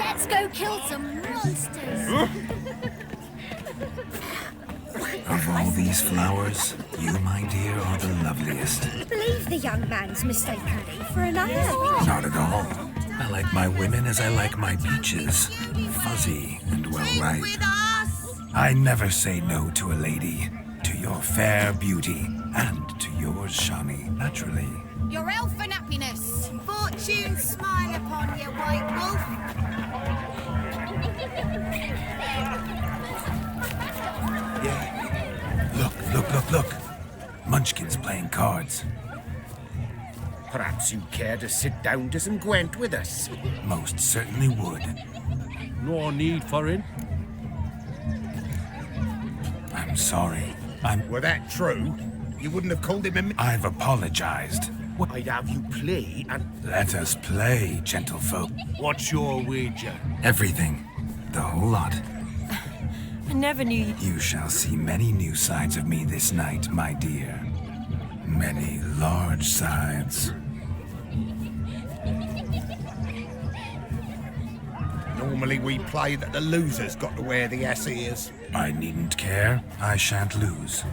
Let's go kill some monsters. Of all these flowers, you, my dear, are the loveliest. Leave the young man's mistakenly for another. Not at all. I like my women as I like my beaches. Fuzzy and well ripe. I never say no to a lady. To your fair beauty. And to yours, Shani, naturally. Your elfin happiness. Fortune smile upon you, white wolf. Yeah. Look. Munchkin's playing cards. Perhaps you'd care to sit down to some Gwent with us. Most certainly would. No need for it. I'm sorry. Were that true, you wouldn't have called him a... I've apologized. I'd have you play and... Let us play, gentlefolk. What's your wager? Everything. The whole lot. I never knew you. You shall see many new sides of me this night, my dear. Many large sides. Normally we play that the loser's got to wear the ass ears. I needn't care. I shan't lose.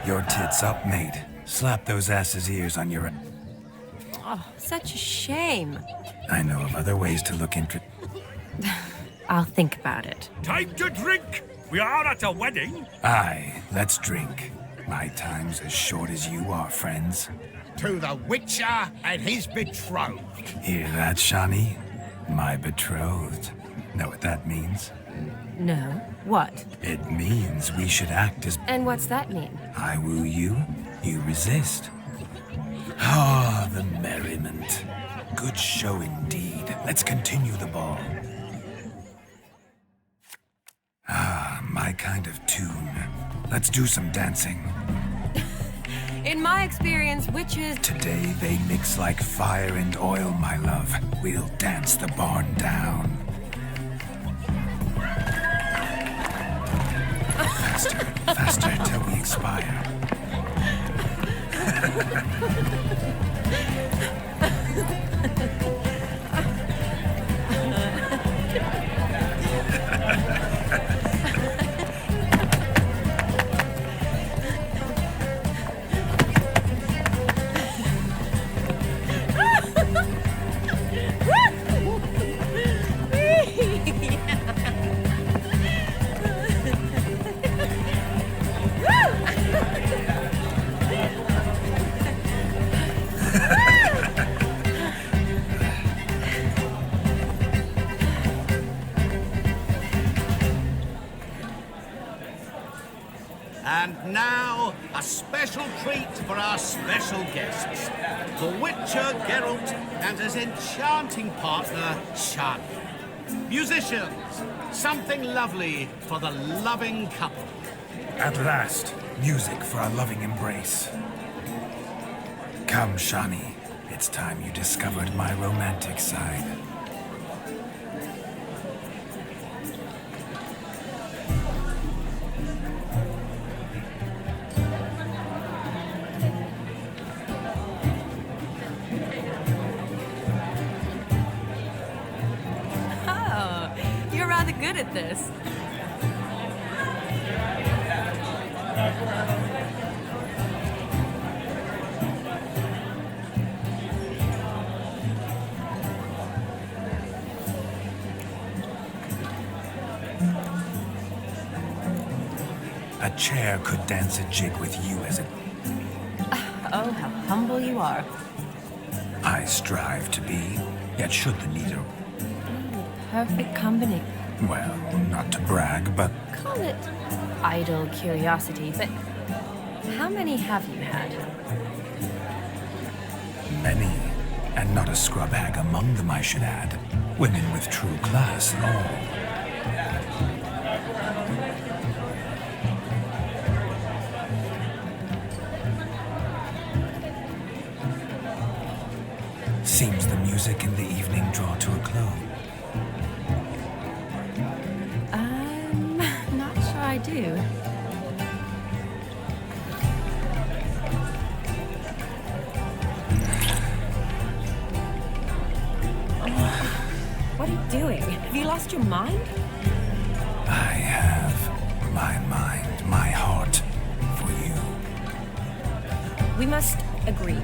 Your tits up, mate. Slap those asses' ears on your... Oh, such a shame. I know of other ways to look I'll think about it. Time to drink! We are at a wedding. Aye, let's drink. My time's as short as you are, friends. To the Witcher and his betrothed. Hear that, Shani? My betrothed. Know what that means? No. What? It means we should act as... And what's that mean? I woo you, you resist. Ah, the merriment. Good show indeed. Let's continue the ball. Ah, my kind of tune. Let's do some dancing. In my experience, witches... Today they mix like fire and oil, my love. We'll dance the barn down. Faster, faster till we expire. And now, a special treat for our special guests. The Witcher, Geralt, and his enchanting partner, Shani. Musicians, something lovely for the loving couple. At last, music for a loving embrace. Come, Shani. It's time you discovered my romantic side. You're rather good at this. A chair could dance a jig with you as a... Oh, how humble you are. I strive to be, yet should the need... Perfect company. Well, not to brag, but... Call it idle curiosity, but how many have you had? Many, and not a scrub hag among them, I should add. Women with true class and all. Seems the music in the evening draw to a close. Not sure I do. What are you doing? Have you lost your mind? I have my mind, my heart for you. We must agree.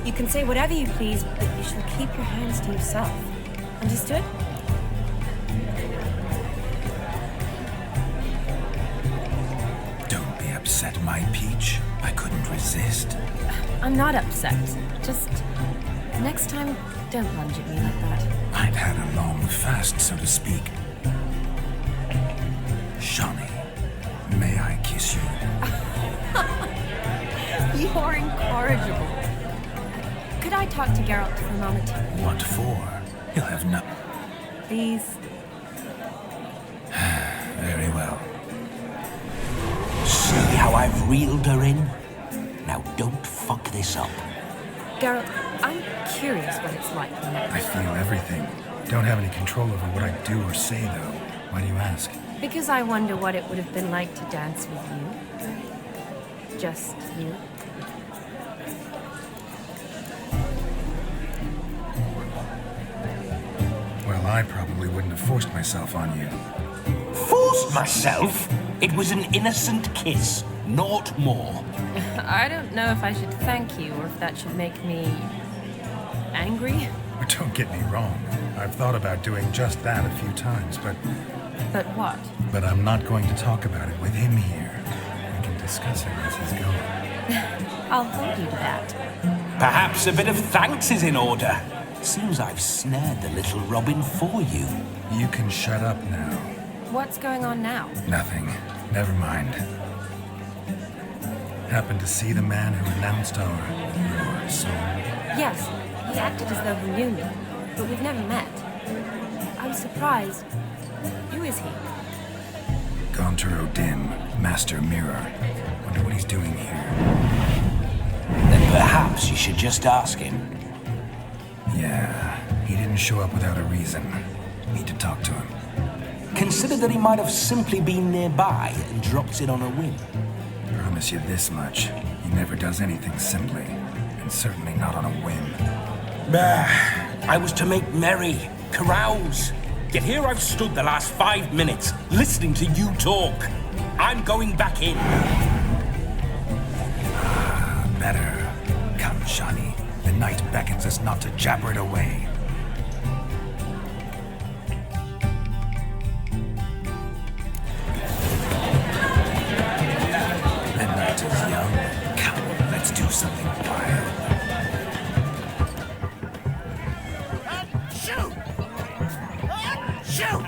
You can say whatever you please, but you shall keep your hands to yourself. Understood? Don't be upset, my peach. I couldn't resist. I'm not upset. Just next time, don't lunge at me like that. I'd had a long fast, so to speak. Shani, may I kiss you? You're incorrigible. Could I talk to Geralt for a moment? What for? He'll have no... Please? Very well. See how I've reeled her in? Now don't fuck this up. Geralt, I'm curious what it's like when I feel everything. Don't have any control over what I do or say, though. Why do you ask? Because I wonder what it would have been like to dance with you. Just you. Well, I probably wouldn't have forced myself on you. Forced myself? It was an innocent kiss. Naught more. I don't know if I should thank you or if that should make me angry. Don't get me wrong. I've thought about doing just that a few times, but What? I'm not going to talk about it with him here. We can discuss it as he's gone. I'll hold you to that. Perhaps a bit of thanks is in order. Seems I've snared the little Robin for you. You can shut up now. What's going on now? Nothing. Never mind. Happened to see the man who announced your song? Yes, he acted as though he knew me, but we've never met. I was surprised. Who is he? Gaunter O'Dim, Master Mirror. Wonder what he's doing here. Then perhaps you should just ask him. Yeah, he didn't show up without a reason. Need to talk to him. Consider that he might have simply been nearby and dropped in on a whim. Promise you this much. He never does anything simply, and certainly not on a whim. I was to make merry, carouse. Yet here I've stood the last 5 minutes, listening to you talk. I'm going back in. Better. Come, Shani. The night beckons us not to jabber it away. The night is young. Come, let's do something wild. Shoot! Shoot!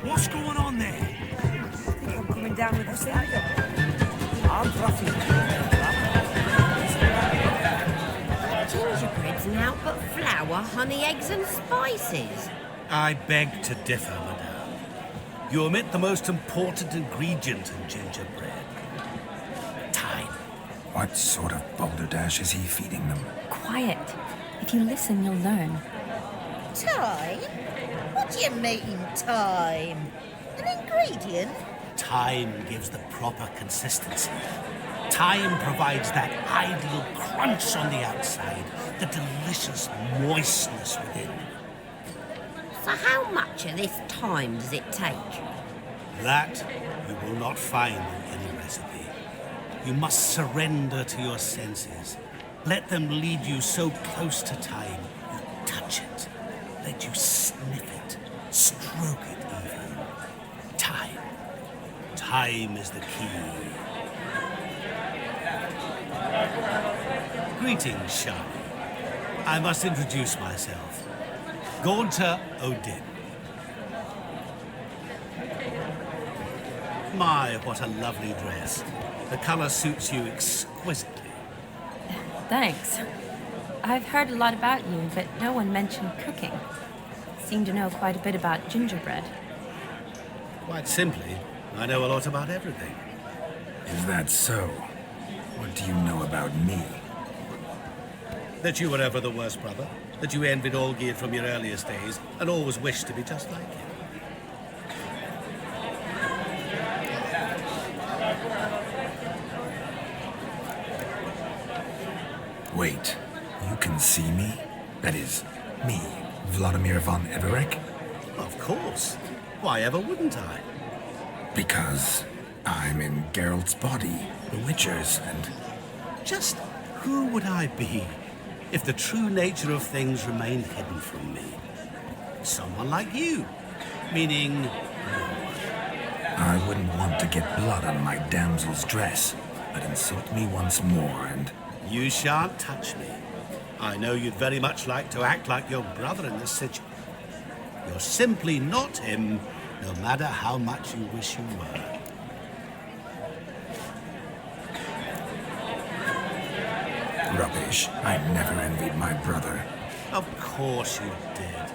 What's going on there? I think I'm coming down with the cider. I'm fluffy. Gingerbread's now but flour, honey, eggs and spices. I beg to differ, madame. You omit the most important ingredient in gingerbread. Time. What sort of balderdash is he feeding them? Quiet. If you listen, you'll learn. Time? What do you mean, time? An ingredient? Time gives the proper consistency. Time provides that ideal crunch on the outside, the delicious moistness within. So how much of this time does it take? That you will not find in any recipe. You must surrender to your senses. Let them lead you so close to time, you touch it. Let you sniff it, stroke it even. Time. Time is the key. Greetings, Shani. I must introduce myself. Gaunter O'Dim. My, what a lovely dress. The color suits you exquisitely. Thanks. I've heard a lot about you, but no one mentioned cooking. Seem to know quite a bit about gingerbread. Quite simply, I know a lot about everything. Is that so? What do you know about me? That you were ever the worst brother, that you envied Olgierd from your earliest days, and always wished to be just like him. Wait, you can see me? That is, me, Vladimir von Everek? Of course. Why ever wouldn't I? Because I'm in Geralt's body, the Witcher's, and... Just who would I be if the true nature of things remained hidden from me? Someone like you. Meaning, no one. I wouldn't want to get blood on my damsel's dress, but insult me once more and... You shan't touch me. I know you'd very much like to act like your brother in this situation. You're simply not him, no matter how much you wish you were. Rubbish. I never envied my brother. Of course you did.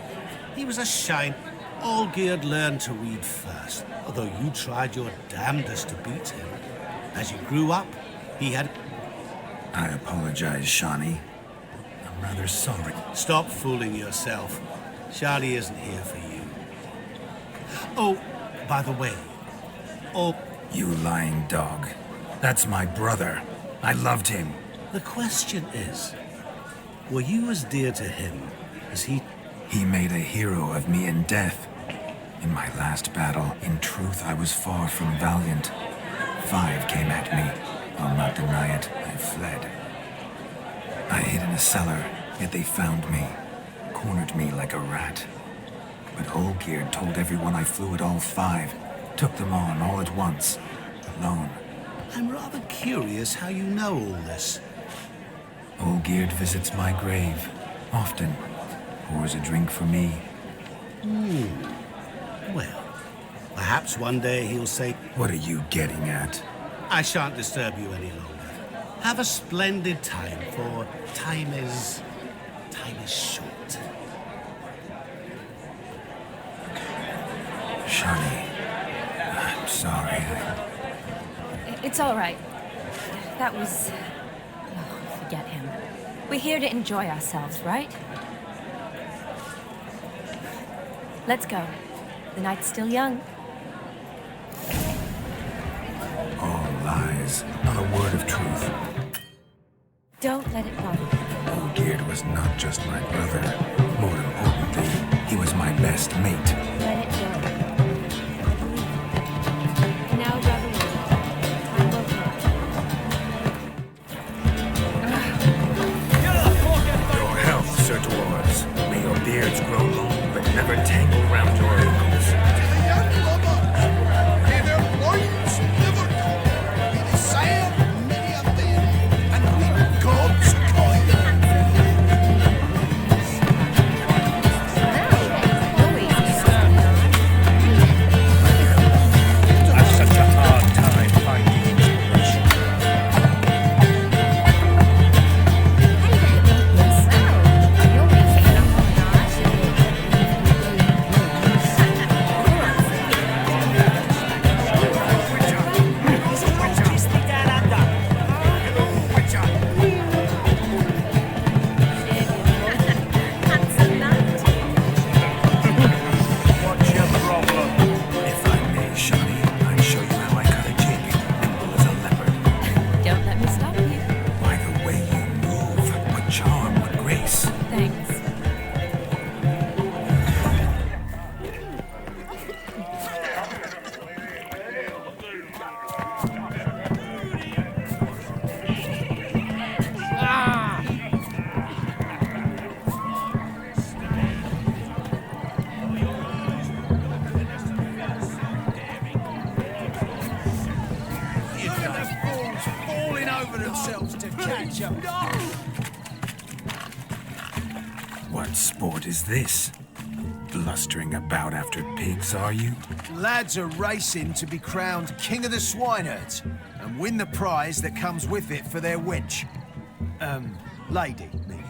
He was a shine. Olgierd learned to read first, although you tried your damnedest to beat him. As you grew up, he had... I apologize, Shani. I'm rather sorry. Stop fooling yourself. Shani isn't here for you. Oh, by the way. Oh, You lying dog. That's my brother. I loved him. the question is, were you as dear to him as he... He made a hero of me in death. In my last battle, in truth, I was far from valiant. 5 came at me. I'll not deny it, I fled. I hid in a cellar, yet they found me, cornered me like a rat. But Olgierd told everyone I flew at all 5, took them on all at once, alone. I'm rather curious how you know all this. Olgierd visits my grave, often, pours a drink for me. Well, perhaps one day he'll say, What are you getting at? I shan't disturb you any longer. Have a splendid time, for time is short. Shani, I'm sorry. It's all right. That was... Oh, forget him. We're here to enjoy ourselves, right? Let's go. The night's still young. All lies, not a word of truth. Don't let it bother you. Olgierd was not just my brother. More importantly, he was my best mate. Let it go. And now, brother, time will come. Your health, Sir Dwarves. May your beards grow long, but never tangle round your ankles. The young lovers, may their loins never come. Be the sire of many of them, and be God's kind. I've such a hard time finding inspiration. What's your problem? If I may, Shani, I'd show you how I cut a jig, nimble as a leopard. Don't let me stop you. By the way you move, what charm, what grace. Thanks. Falling over themselves to catch up. What sport is this? Blustering about after pigs, are you? Lads are racing to be crowned King of the Swineherds and win the prize that comes with it for their wench. Lady, meaning.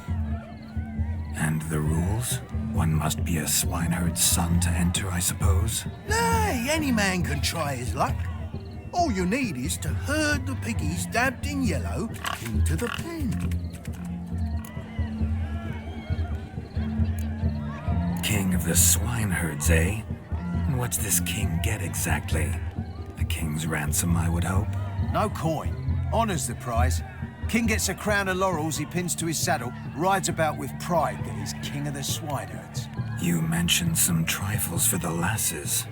And the rules? One must be a swineherd's son to enter, I suppose? Nay, any man can try his luck. All you need is to herd the piggies dabbed in yellow into the pen. King of the swineherds, eh? And what's this king get exactly? A king's ransom, I would hope. No coin. Honours the prize. King gets a crown of laurels he pins to his saddle, rides about with pride that he's King of the Swineherds. You mentioned some trifles for the lasses.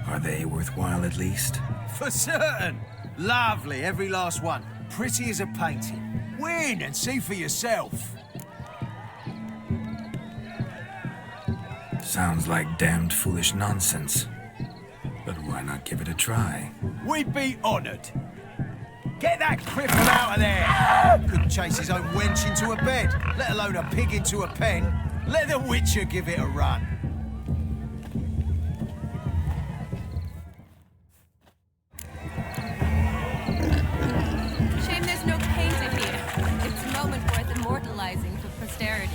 Are they worthwhile at least? For certain. Lovely, every last one. Pretty as a painting. Win and see for yourself. Sounds like damned foolish nonsense. But why not give it a try? We'd be honoured. Get that cripple out of there! Couldn't chase his own wench into a bed, let alone a pig into a pen. Let the Witcher give it a run. Shame there's no painter here. It's a moment worth immortalizing for posterity.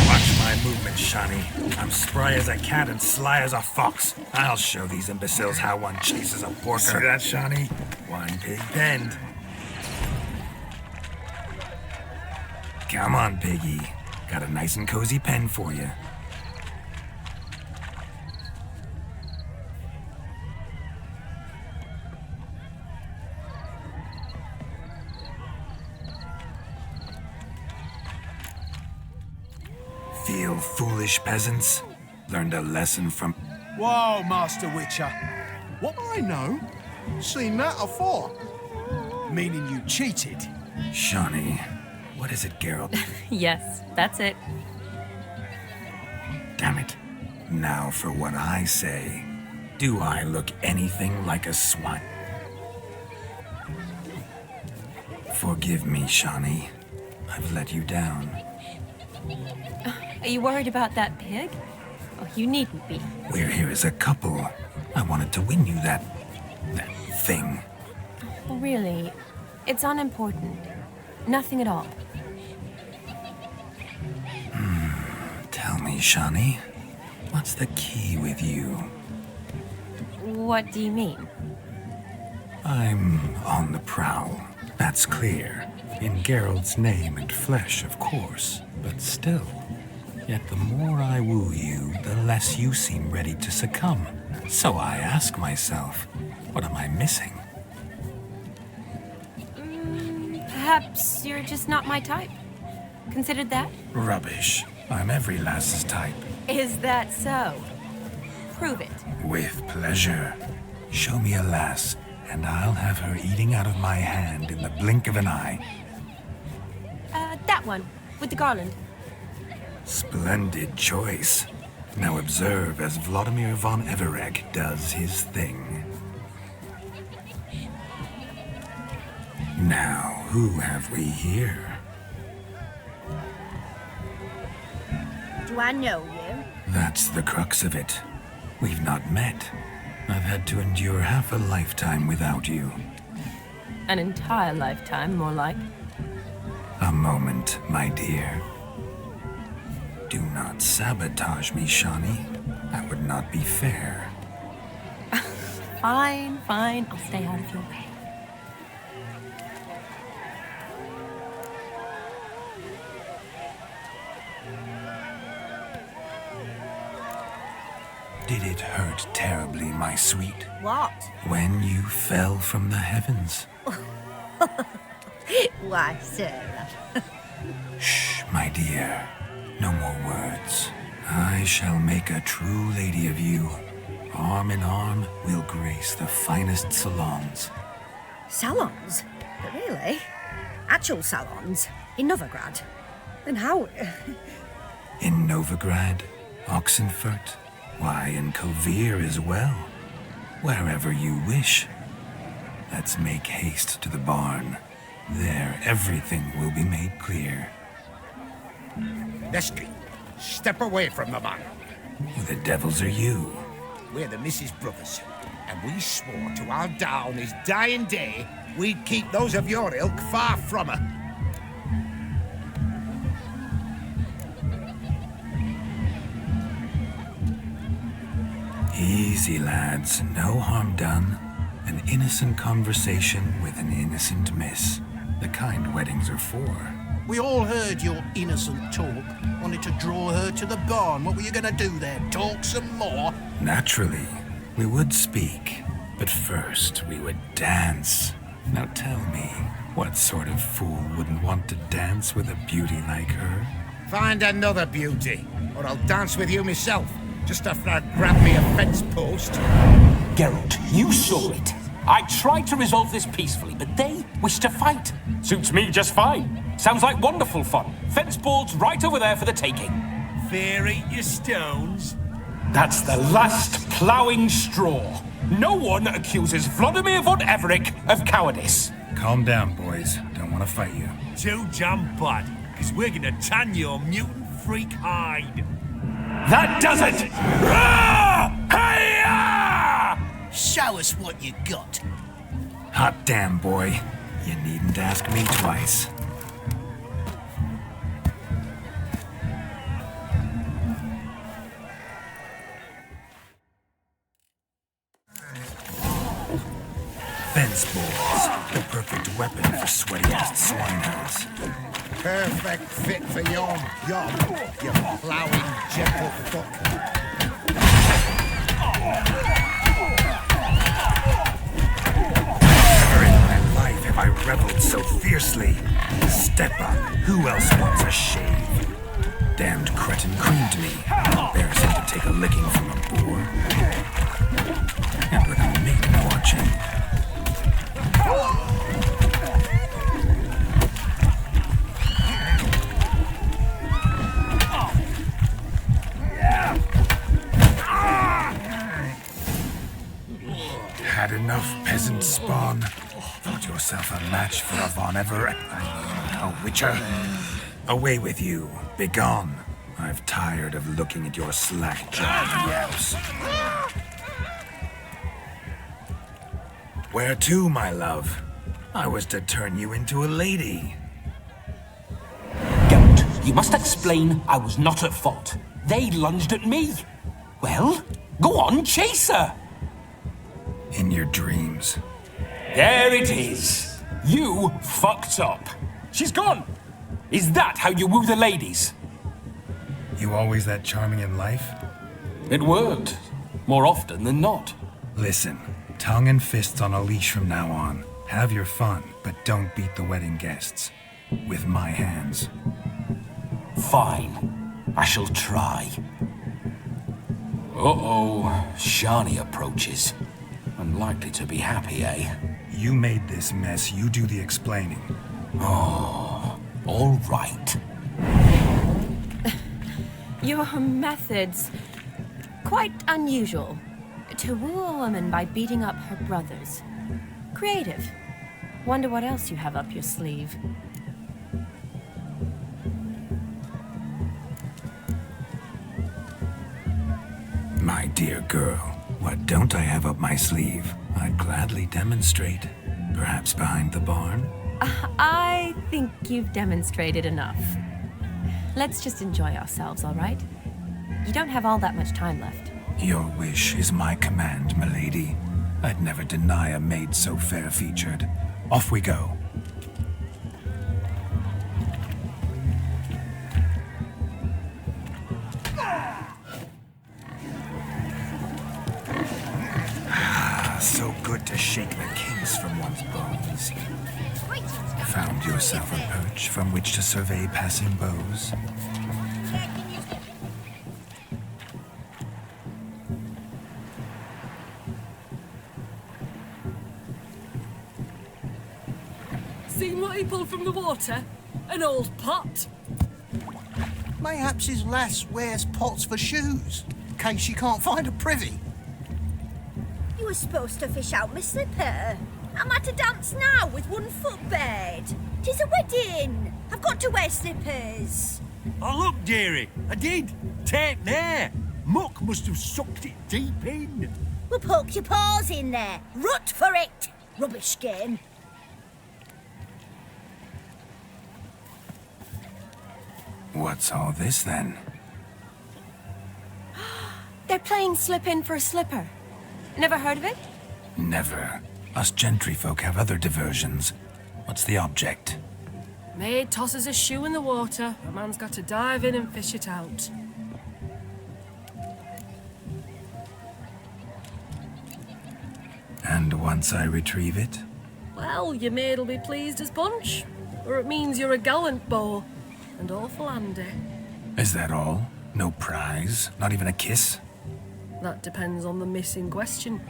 Watch my movement, Shani. I'm spry as a cat and sly as a fox. I'll show these imbeciles how one chases a porker. See that, Shani? One pig penned. Come on, piggy. Got a nice and cozy pen for you. Feel foolish, peasants? Learned a lesson from... Whoa, Master Witcher. What I know? Seen that afore. Meaning you cheated? Shawnee, what is it, Geralt? Yes, that's it. Damn it. Now for what I say. Do I look anything like a swine? Forgive me, Shawnee. I've let you down. Are you worried about that pig? Oh, you needn't be. We're here as a couple. I wanted to win you that thing. Really, it's unimportant. Nothing at all. Tell me, Shawnee, what's the key with you? What do you mean? I'm on the prowl. That's clear. In Geralt's name and flesh, of course. But still. Yet the more I woo you, the less you seem ready to succumb. So I ask myself, what am I missing? Perhaps you're just not my type. Considered that? Rubbish. I'm every lass's type. Is that so? Prove it. With pleasure. Show me a lass, and I'll have her eating out of my hand in the blink of an eye. That one, with the garland. Splendid choice. Now observe as Vladimir von Everegg does his thing. Now, who have we here? Do I know you? That's the crux of it. We've not met. I've had to endure half a lifetime without you. An entire lifetime, more like. A moment, my dear. Do not sabotage me, Shawnee. That would not be fair. Fine, fine. I'll stay out of your way. Did it hurt terribly, my sweet? What? When you fell from the heavens? Why, sir. Shh, my dear. No more words. I shall make a true lady of you. Arm in arm, we'll grace the finest salons. Salons? Really? Actual salons? In Novigrad? Then how? In Novigrad, Oxenfurt, why, in Kovir as well. Wherever you wish. Let's make haste to the barn. There, everything will be made clear. Leslie, step away from the man. Who the devils are you? We're the Mrs. Brothers, and we swore to our Da on his dying day we'd keep those of your ilk far from her. Easy, lads. No harm done. An innocent conversation with an innocent miss. The kind weddings are for. We all heard your innocent talk. Wanted to draw her to the barn. What were you gonna do there? Talk some more? Naturally, we would speak. But first, we would dance. Now tell me, what sort of fool wouldn't want to dance with a beauty like her? Find another beauty, or I'll dance with you myself, just after I grab me a fence post. Geralt, you saw it. I tried to resolve this peacefully, but they wish to fight. Suits me just fine. Sounds like wonderful fun. Fence boards right over there for the taking. Fear eat your stones. That's the last ploughing straw. No one accuses Vladimir von Everegg of cowardice. Calm down, boys. Don't want to fight you. Too jam bud, because we're gonna tan your mutant freak hide. That does it! Hey-ya! Show us what you got. Hot damn, boy. You needn't ask me twice. Fence boards. The perfect weapon for sweaty-ass swineherds. Perfect fit for your you ploughing gentlefolk. Never in my life have I reveled so fiercely. Step up. Who else wants a shave? Damned cretin creamed me. Embarrassing to take a licking from a boar. And with a maiden watching. Thought yourself a match for a Von Everett. A witcher. Away with you. Begone. I've tired of looking at your slack-jawed yaps. Where to, my love? I was to turn you into a lady. Don't. You must explain I was not at fault. They lunged at me. Well, go on, chase her. In your dreams. There it is. You fucked up. She's gone. Is that how you woo the ladies? You always that charming in life? It worked. More often than not. Listen, tongue and fists on a leash from now on. Have your fun, but don't beat the wedding guests. With my hands. Fine. I shall try. Uh-oh. Shani approaches. Unlikely to be happy, eh? You made this mess, you do the explaining. Oh, all right. Your methods, quite unusual. To woo a woman by beating up her brothers. Creative. Wonder what else you have up your sleeve. My dear girl, what don't I have up my sleeve? I'd gladly demonstrate. Perhaps behind the barn? I think you've demonstrated enough. Let's just enjoy ourselves, all right? You don't have all that much time left. Your wish is my command, milady. I'd never deny a maid so fair-featured. Off we go. So good to shake the kinks from one's bones. Found yourself a perch from which to survey passing beaux. Seen what he pulled from the water? An old pot. Mayhaps his lass wears pots for shoes, in case she can't find a privy. You were supposed to fish out my slipper. I'm at a dance now with one footbed. 'Tis a wedding. I've got to wear slippers. Oh, look, dearie, I did. Take there. Muck must have sucked it deep in. Well, poke your paws in there. Rut for it. Rubbish game. What's all this, then? They're playing slip in for a slipper. Never heard of it? Never. Us gentry folk have other diversions. What's the object? Maid tosses a shoe in the water. A man's got to dive in and fish it out. And once I retrieve it? Well, your maid'll be pleased as punch. Or it means you're a gallant beau. And awful handy. Is that all? No prize? Not even a kiss? That depends on the miss in question.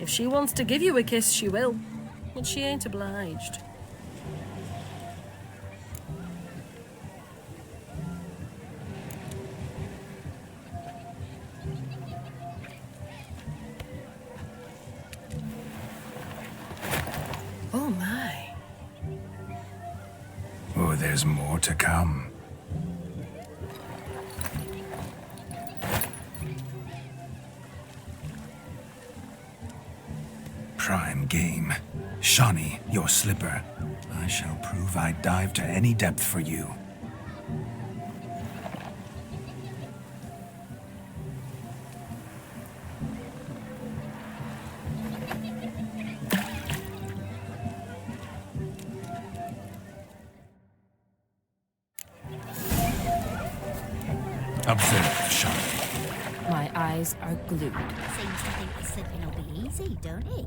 If she wants to give you a kiss, she will. But she ain't obliged. Oh my. Oh, there's more to come. Prime game. Shawnee, your slipper. I shall prove I dive to any depth for you. Observe, Shawnee. My eyes are glued. Seems to think the slipping will be easy, don't it?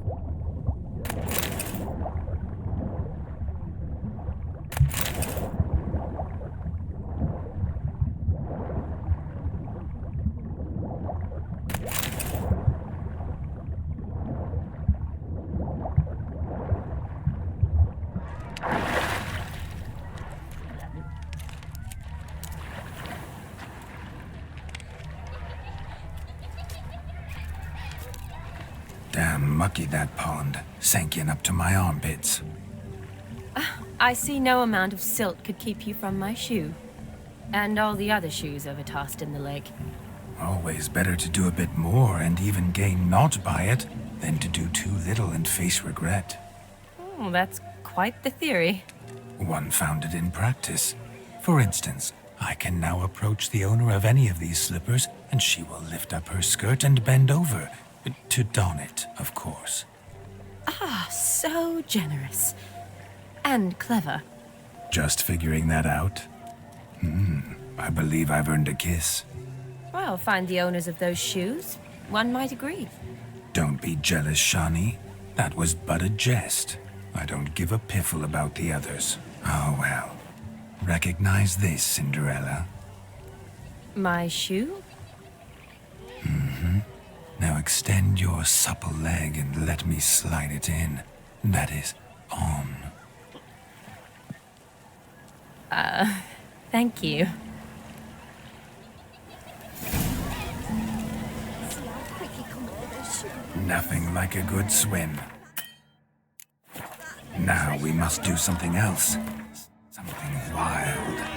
Damn mucky, that pond. Sank in up to my armpits. I see no amount of silt could keep you from my shoe. And all the other shoes overtossed in the lake. Always better to do a bit more and even gain naught by it than to do too little and face regret. Oh, that's quite the theory. One founded in practice. For instance, I can now approach the owner of any of these slippers, and she will lift up her skirt and bend over. To don it, of course. Ah, so generous. And clever. Just figuring that out? I believe I've earned a kiss. Well, find the owners of those shoes. One might agree. Don't be jealous, Shawnee. That was but a jest. I don't give a piffle about the others. Oh, well. Recognize this, Cinderella. My shoe? Now extend your supple leg and let me slide it in. That is, on. Thank you. Nothing like a good swim. Now we must do something else. Something wild.